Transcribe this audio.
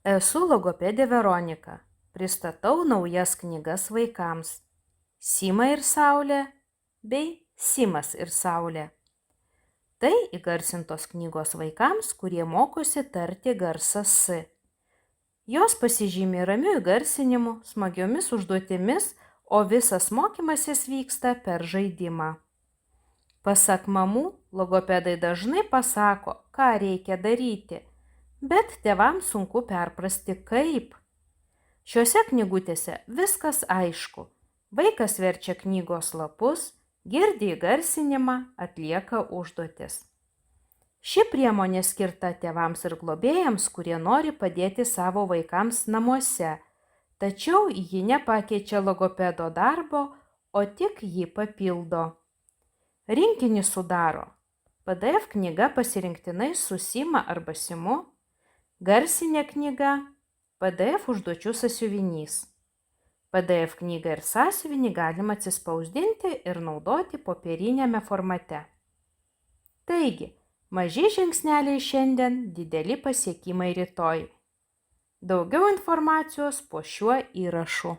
Esu logopedė Veronika. Pristatau naujas knygas vaikams. Sima ir Saulė bei Simas ir Saulė. Tai įgarsintos knygos vaikams, kurie mokosi tarti garsą S. Jos pasižymi ramiu įgarsinimu, smagiomis užduotimis, o visas mokymasis vyksta per žaidimą. Pasak mamų, logopedai dažnai pasako, ką reikia daryti, bet tėvams sunku perprasti kaip. Šiuose knygutėse viskas aišku. Vaikas verčia knygos lapus, girdi įgarsinimą, atlieka užduotis. Ši priemonė skirta tėvams ir globėjams, kurie nori padėti savo vaikams namuose, tačiau ji nepakeičia logopedo darbo, o tik jį papildo. Rinkinį sudaro PDF knyga pasirinktinai su Sima arba Simu, garsinė knyga, PDF užduočių sąsiuvinys. PDF knygą ir sąsiuvinį galima atsispausdinti ir naudoti popierinėme formate. Taigi, maži žingsneliai šiandien, dideli pasiekimai rytoj. Daugiau informacijos po šiuo įrašu.